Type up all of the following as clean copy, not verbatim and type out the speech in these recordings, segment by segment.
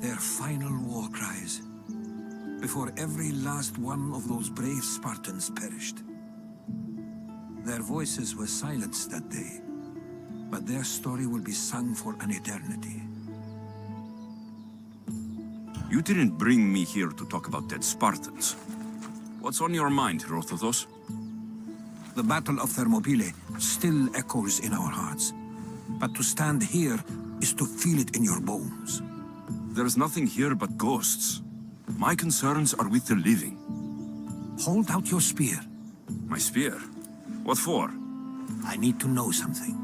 Their final war cries, before every last one of those brave Spartans perished. Their voices were silenced that day, but their story will be sung for an eternity. You didn't bring me here to talk about dead Spartans. What's on your mind, Herodotus? The Battle of Thermopylae still echoes in our hearts, but to stand here is to feel it in your bones. There's nothing here but ghosts. My concerns are with the living. Hold out your spear. My spear? What for? I need to know something.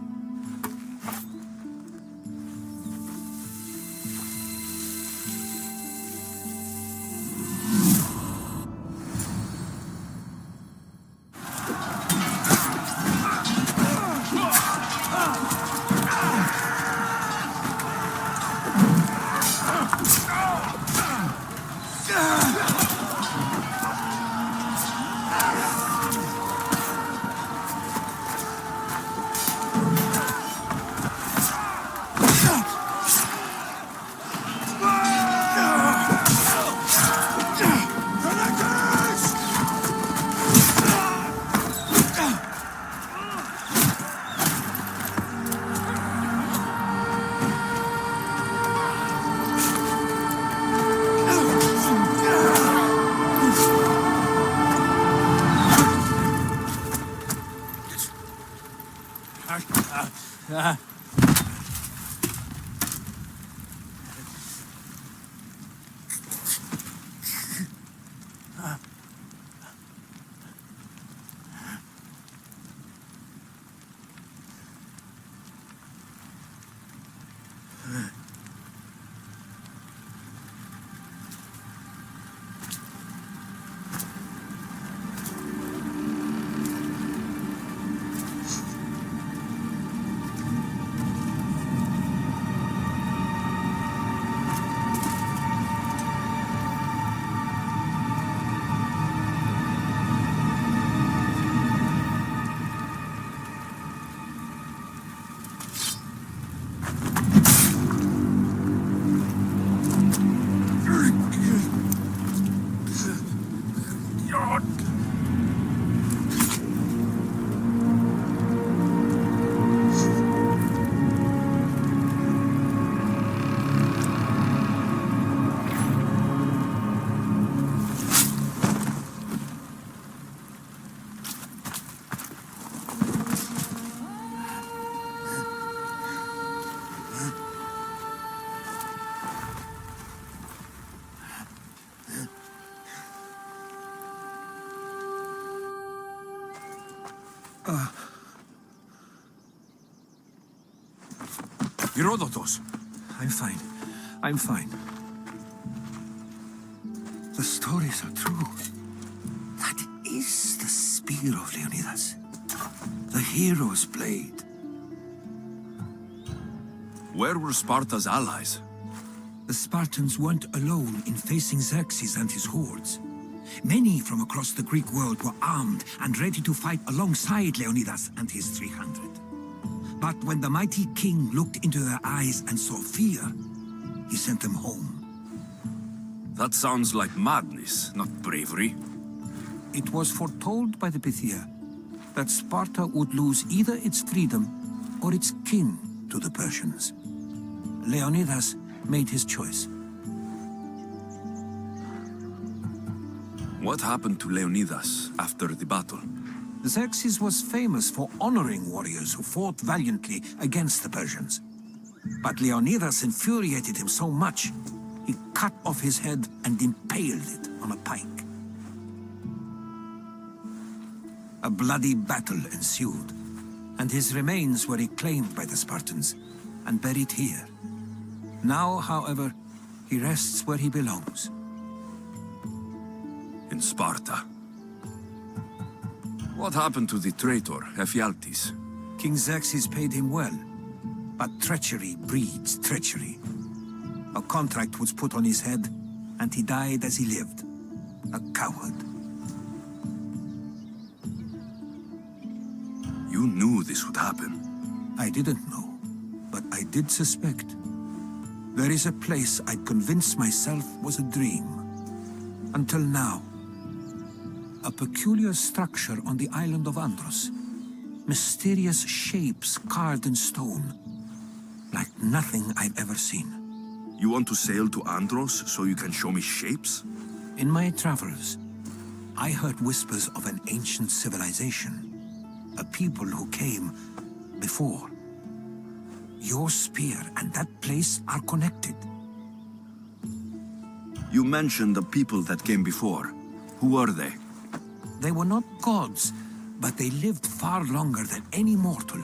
Herodotus! I'm fine. I'm fine. The stories are true. That is the spear of Leonidas. The hero's blade. Where were Sparta's allies? The Spartans weren't alone in facing Xerxes and his hordes. Many from across the Greek world were armed and ready to fight alongside Leonidas and his 300. But when the mighty king looked into their eyes and saw fear, he sent them home. That sounds like madness, not bravery. It was foretold by the Pythia that Sparta would lose either its freedom or its king to the Persians. Leonidas made his choice. What happened to Leonidas after the battle? Xerxes was famous for honoring warriors who fought valiantly against the Persians. But Leonidas infuriated him so much, he cut off his head and impaled it on a pike. A bloody battle ensued, and his remains were reclaimed by the Spartans and buried here. Now, however, he rests where he belongs. In Sparta. What happened to the traitor, Ephialtes? King Xerxes paid him well, but treachery breeds treachery. A contract was put on his head, and he died as he lived. A coward. You knew this would happen. I didn't know, but I did suspect. There is a place I'd convinced myself was a dream. Until now. A peculiar structure on the island of Andros. Mysterious shapes carved in stone. Like nothing I've ever seen. You want to sail to Andros so you can show me shapes? In my travels, I heard whispers of an ancient civilization. A people who came before. Your spear and that place are connected. You mentioned the people that came before. Who are they? They were not gods, but they lived far longer than any mortal,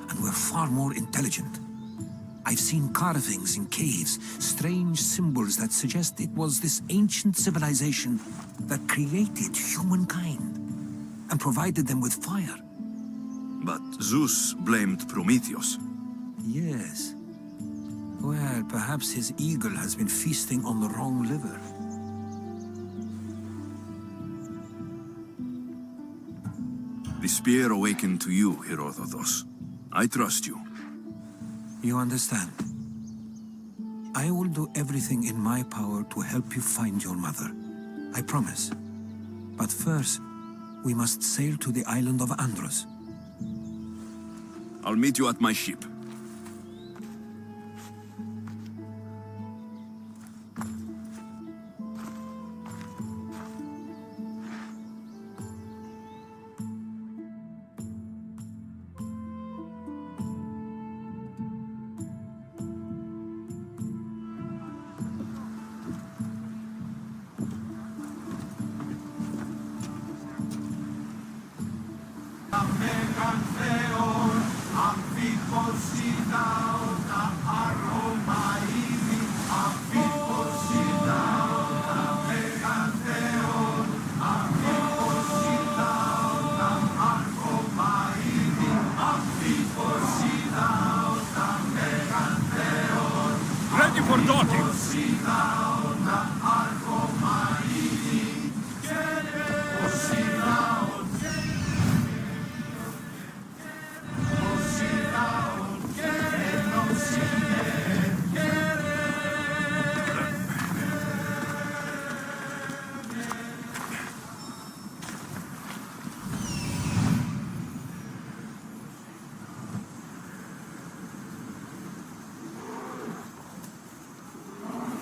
and were far more intelligent. I've seen carvings in caves, strange symbols that suggest it was this ancient civilization that created humankind, and provided them with fire. But Zeus blamed Prometheus. Yes. Well, perhaps his eagle has been feasting on the wrong liver. The spear awakened to you, Herodotus. I trust you. You understand? I will do everything in my power to help you find your mother. I promise. But first, we must sail to the island of Andros. I'll meet you at my ship. Ready for docking!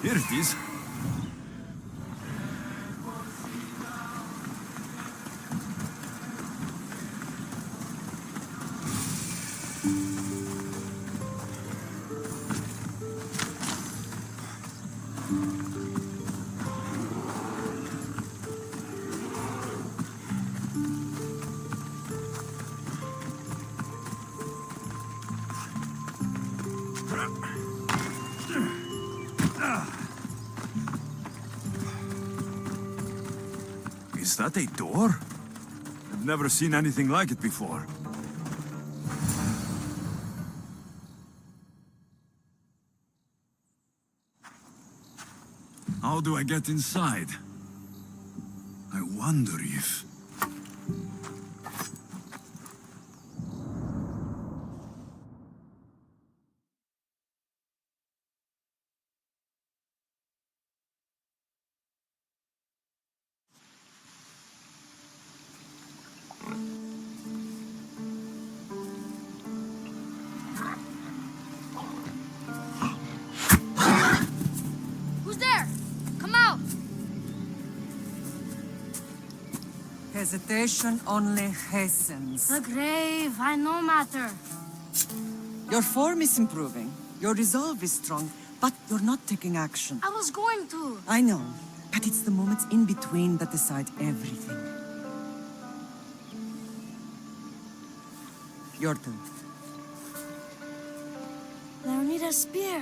Here it is. Is that a door? I've never seen anything like it before. How do I get inside? I wonder if... Who's there? Come out! Hesitation only hastens. The grave, I no matter. Your form is improving. Your resolve is strong, but you're not taking action. I was going to. I know, but it's the moments in between that decide everything. Your turn. Leonida's spear.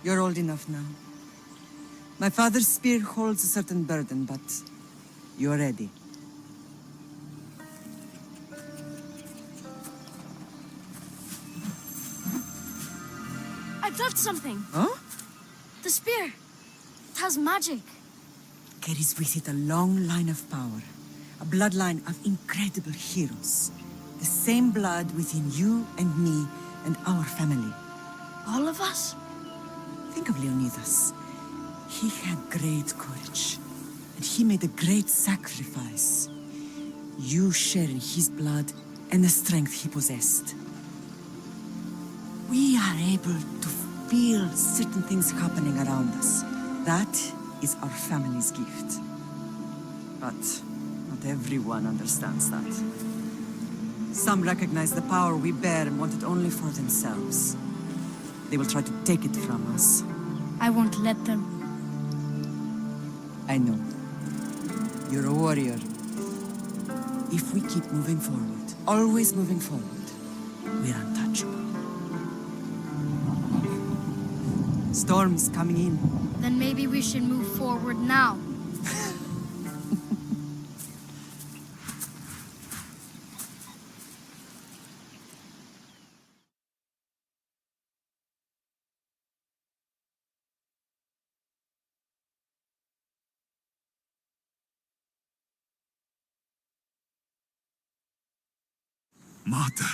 You're old enough now. My father's spear holds a certain burden, but you're ready. I felt something. Huh? The spear. It has magic. Carries with it a long line of power. A bloodline of incredible heroes. The same blood within you and me and our family. All of us? Think of Leonidas. He had great courage, and he made a great sacrifice. You share in his blood and the strength he possessed. We are able to feel certain things happening around us. That is our family's gift. But not everyone understands that. Some recognize the power we bear and want it only for themselves. They will try to take it from us. I won't let them. I know. You're a warrior. If we keep moving forward, always moving forward, we're untouchable. Storm's coming in. Then maybe we should move forward now. Mater,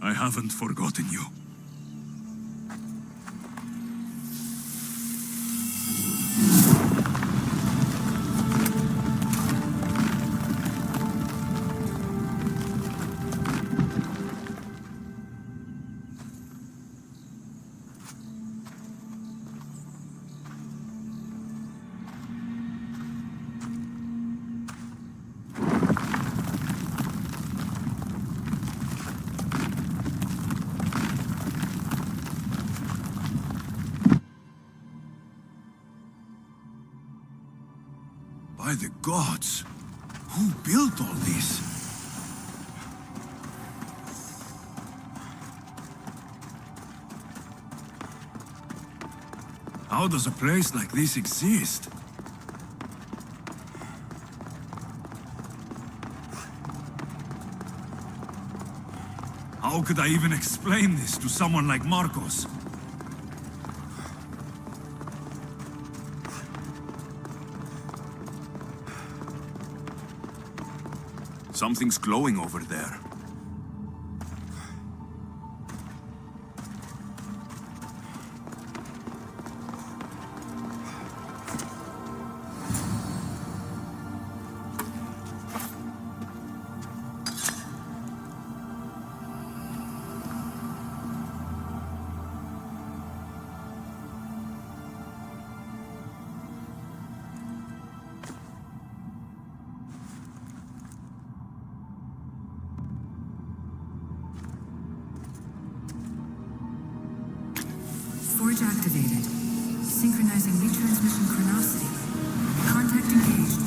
I haven't forgotten you. By the gods, who built all this? How does a place like this exist? How could I even explain this to someone like Marcos? Something's glowing over there. Forge activated. Synchronizing retransmission chronicity. Contact engaged.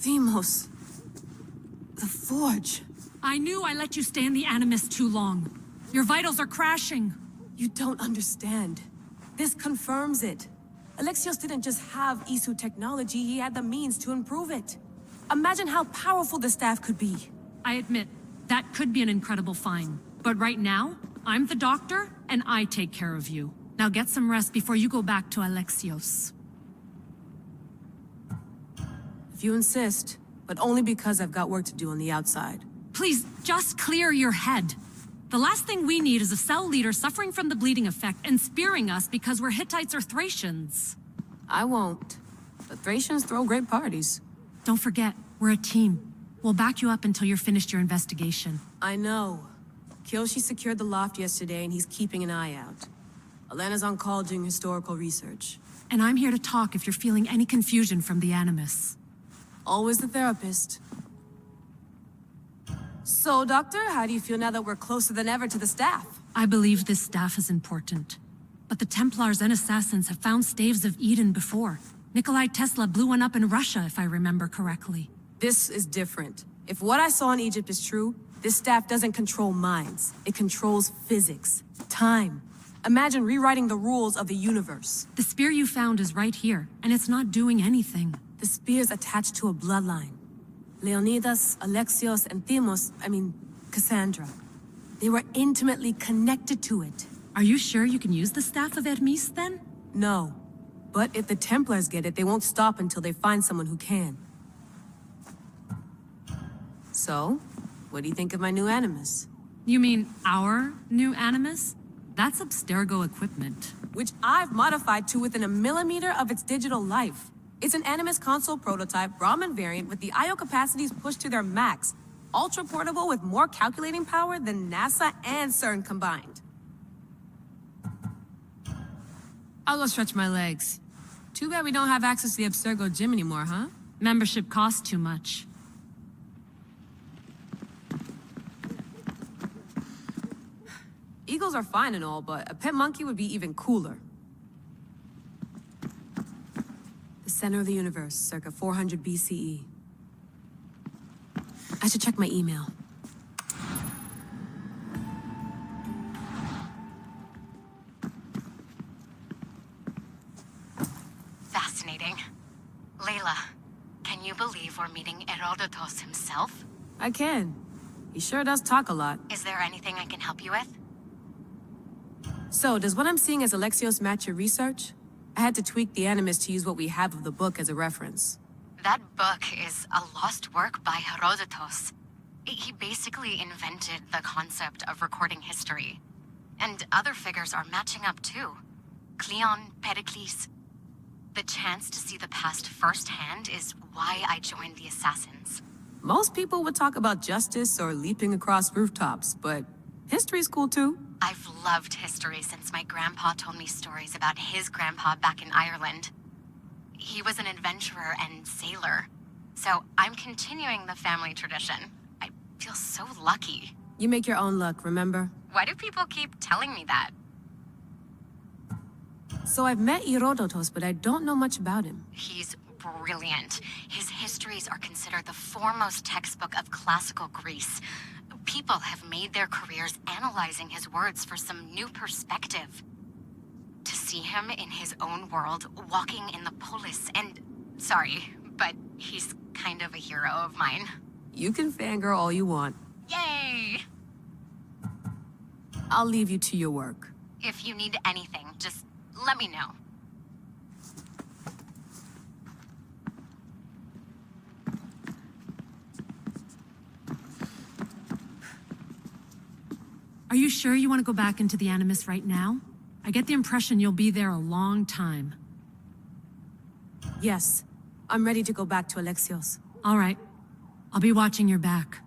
Themos. The Forge. I knew I let you stay in the Animus too long. Your vitals are crashing. You don't understand. This confirms it. Alexios didn't just have Isu technology, he had the means to improve it. Imagine how powerful the staff could be. I admit, that could be an incredible find. But right now, I'm the doctor, and I take care of you. Now get some rest before you go back to Alexios. If you insist, but only because I've got work to do on the outside. Please, just clear your head. The last thing we need is a cell leader suffering from the bleeding effect and spearing us because we're Hittites or Thracians. I won't. But Thracians throw great parties. Don't forget, we're a team. We'll back you up until you're finished your investigation. I know. Kyoshi secured the loft yesterday and he's keeping an eye out. Elena's on call doing historical research. And I'm here to talk if you're feeling any confusion from the Animus. Always the therapist. So, Doctor, how do you feel now that we're closer than ever to the staff? I believe this staff is important. But the Templars and Assassins have found staves of Eden before. Nikolai Tesla blew one up in Russia, if I remember correctly. This is different. If what I saw in Egypt is true, this staff doesn't control minds. It controls physics, time. Imagine rewriting the rules of the universe. The spear you found is right here, and it's not doing anything. The spear's attached to a bloodline. Leonidas, Alexios, and Cassandra. They were intimately connected to it. Are you sure you can use the Staff of Hermes, then? No. But if the Templars get it, they won't stop until they find someone who can. So, what do you think of my new Animus? You mean our new Animus? That's Abstergo equipment. Which I've modified to within a millimeter of its digital life. It's an Animus console prototype, Brahmin variant with the I/O capacities pushed to their max. Ultra portable with more calculating power than NASA and CERN combined. I'll go stretch my legs. Too bad we don't have access to the Abstergo gym anymore, huh? Membership costs too much. Eagles are fine and all, but a pet monkey would be even cooler. The center of the universe, circa 400 BCE. I should check my email. Fascinating. Layla, can you believe we're meeting Herodotus himself? I can. He sure does talk a lot. Is there anything I can help you with? So, does what I'm seeing as Alexios match your research? I had to tweak the Animus to use what we have of the book as a reference. That book is a lost work by Herodotus. He basically invented the concept of recording history. And other figures are matching up too. Cleon, Pericles. The chance to see the past firsthand is why I joined the Assassins. Most people would talk about justice or leaping across rooftops, but history's cool too. I've loved history since my grandpa told me stories about his grandpa back in Ireland. He was an adventurer and sailor, so I'm continuing the family tradition. I feel so lucky. You make your own luck, remember? Why do people keep telling me that? So I've met Herodotus, but I don't know much about him. He's brilliant. His histories are considered the foremost textbook of classical Greece. People have made their careers analyzing his words for some new perspective. To see him in his own world, walking in the polis, and... Sorry, but he's kind of a hero of mine. You can fangirl all you want. Yay! I'll leave you to your work. If you need anything, just let me know. Are you sure you want to go back into the Animus right now? I get the impression you'll be there a long time. Yes, I'm ready to go back to Alexios. All right. I'll be watching your back.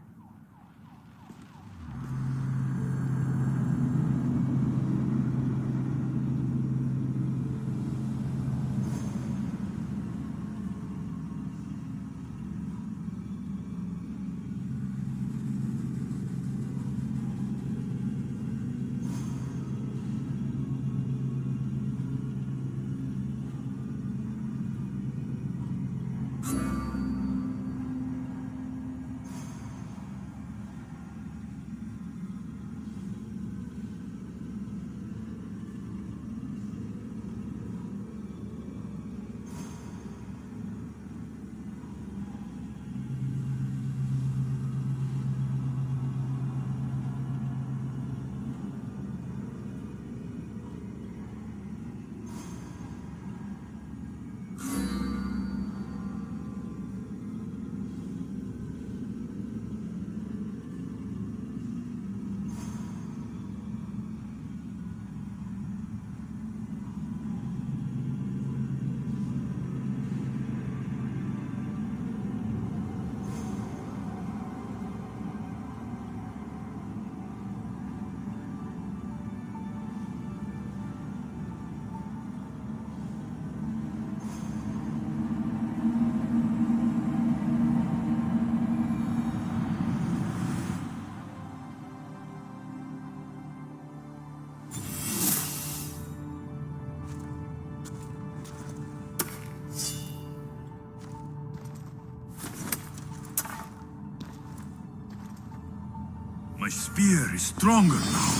My spear is stronger now.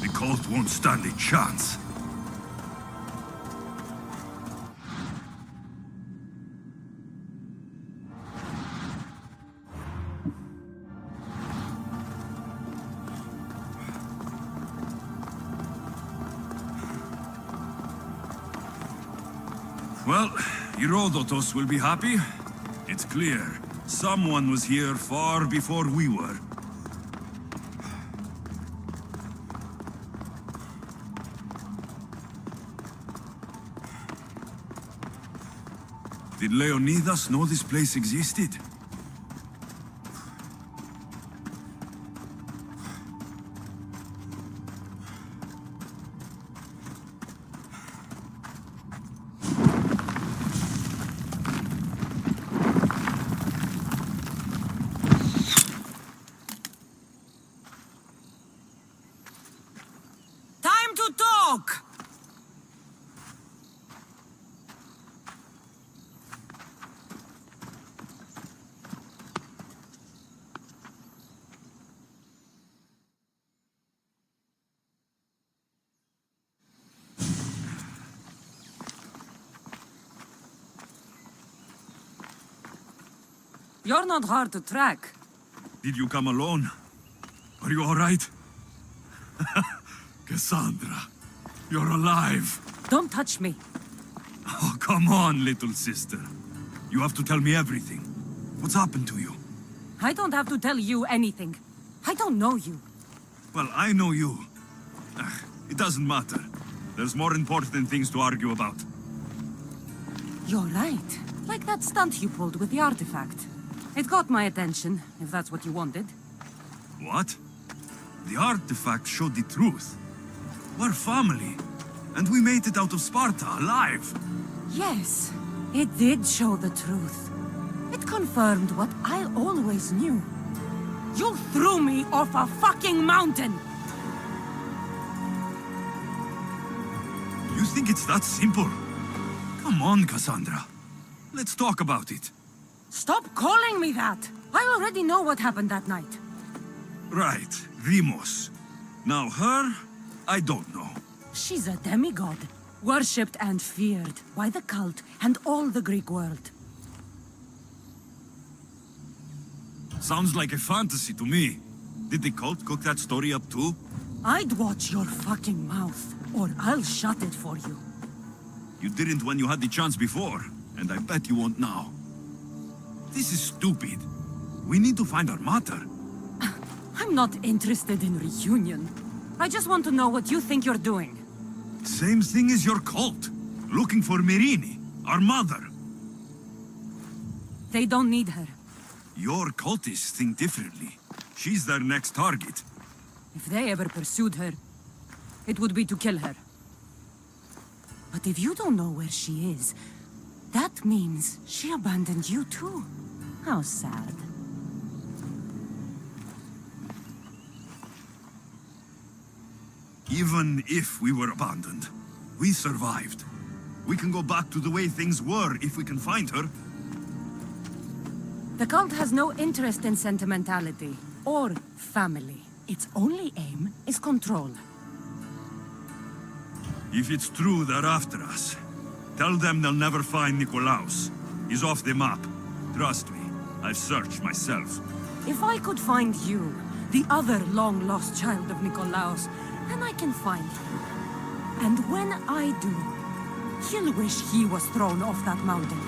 The cult won't stand a chance. Well, Herodotus will be happy. It's clear. Someone was here far before we were. Did Leonidas know this place existed? Time to talk! You're not hard to track. Did you come alone? Are you all right? Cassandra, you're alive. Don't touch me. Oh, come on, little sister. You have to tell me everything. What's happened to you? I don't have to tell you anything. I don't know you. Well, I know you. It doesn't matter. There's more important things to argue about. You're right. Like that stunt you pulled with the artifact. It got my attention, if that's what you wanted. What? The artifact showed the truth. We're family. And we made it out of Sparta alive. Yes, it did show the truth. It confirmed what I always knew. You threw me off a fucking mountain! You think it's that simple? Come on, Cassandra. Let's talk about it. Stop calling me that! I already know what happened that night. Right, Demos. Now her, I don't know. She's a demigod, worshipped and feared by the cult and all the Greek world. Sounds like a fantasy to me. Did the cult cook that story up too? I'd watch your fucking mouth, or I'll shut it for you. You didn't when you had the chance before, and I bet you won't now. This is stupid. We need to find our mater. I'm not interested in reunion. I just want to know what you think you're doing. Same thing as your cult. Looking for Myrine, our mother. They don't need her. Your cultists think differently. She's their next target. If they ever pursued her, it would be to kill her. But if you don't know where she is, that means she abandoned you too. How sad. Even if we were abandoned, we survived. We can go back to the way things were if we can find her. The cult has no interest in sentimentality or family. Its only aim is control. If it's true they're after us, tell them they'll never find Nikolaos. He's off the map. Trust me, I've searched myself. If I could find you, the other long-lost child of Nikolaos, then I can find him. And when I do, he'll wish he was thrown off that mountain.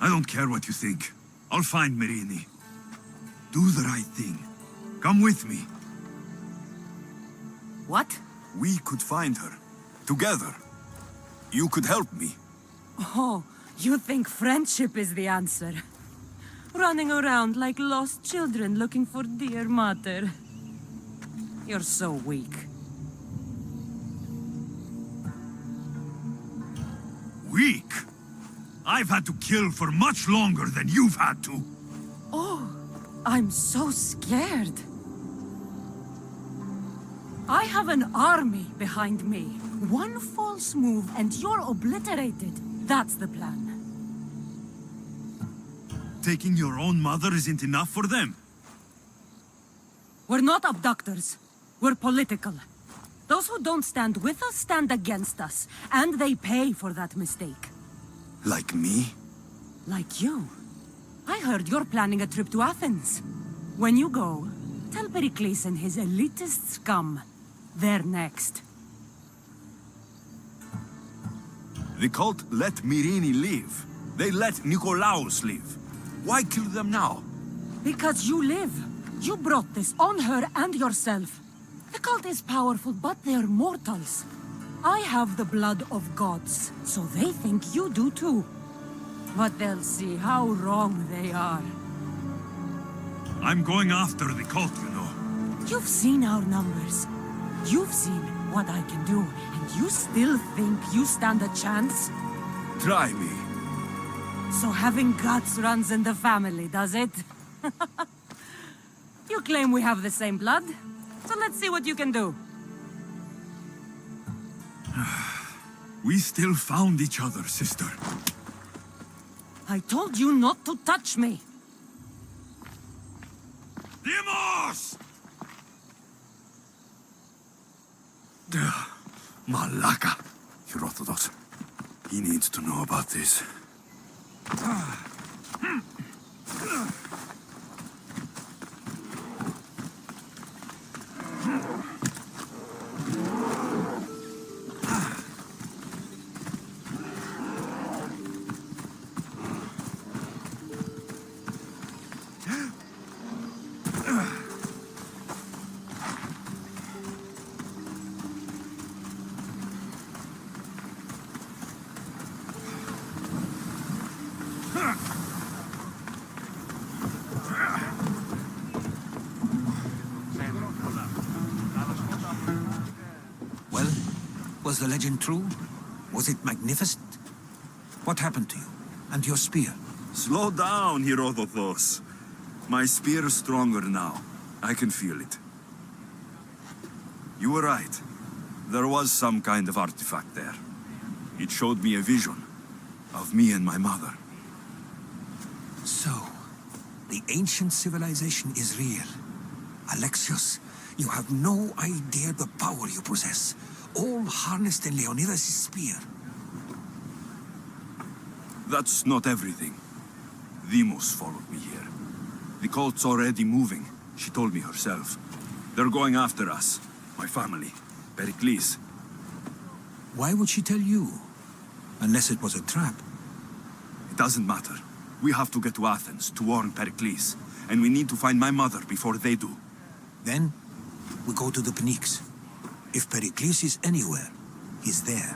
I don't care what you think. I'll find Myrine. Do the right thing. Come with me. What? We could find her. Together. You could help me. Oh, you think friendship is the answer? Running around like lost children looking for dear mother. You're so weak. Weak? I've had to kill for much longer than you've had to. Oh, I'm so scared. I have an army behind me. One false move and you're obliterated. That's the plan. Taking your own mother isn't enough for them. We're not abductors. We're political. Those who don't stand with us stand against us, and they pay for that mistake. Like me? Like you. I heard you're planning a trip to Athens. When you go, tell Pericles and his elitist scum. They're next. The cult let Myrine live. They let Nikolaos live. Why kill them now? Because you live. You brought this on her and yourself. The cult is powerful, but they're mortals. I have the blood of gods, so they think you do too. But they'll see how wrong they are. I'm going after the cult, you know. You've seen our numbers. You've seen what I can do, and you still think you stand a chance? Try me. So having guts runs in the family, does it? You claim we have the same blood, so let's see what you can do. We still found each other, sister. I told you not to touch me. Demos! Malaka. Herodotus. He needs to know about this. Well, was the legend true? Was it magnificent? What happened to you? And your spear? Slow down, Herodotus. My spear is stronger now. I can feel it. You were right. There was some kind of artifact there. It showed me a vision of me and my mother. So, the ancient civilization is real. Alexios, you have no idea the power you possess. All harnessed in Leonidas' spear. That's not everything. Demos followed me here. The cult's already moving. She told me herself. They're going after us. My family. Pericles. Why would she tell you? Unless it was a trap. It doesn't matter. We have to get to Athens to warn Pericles. And we need to find my mother before they do. Then, we go to the Pnyx. If Pericles is anywhere, he's there.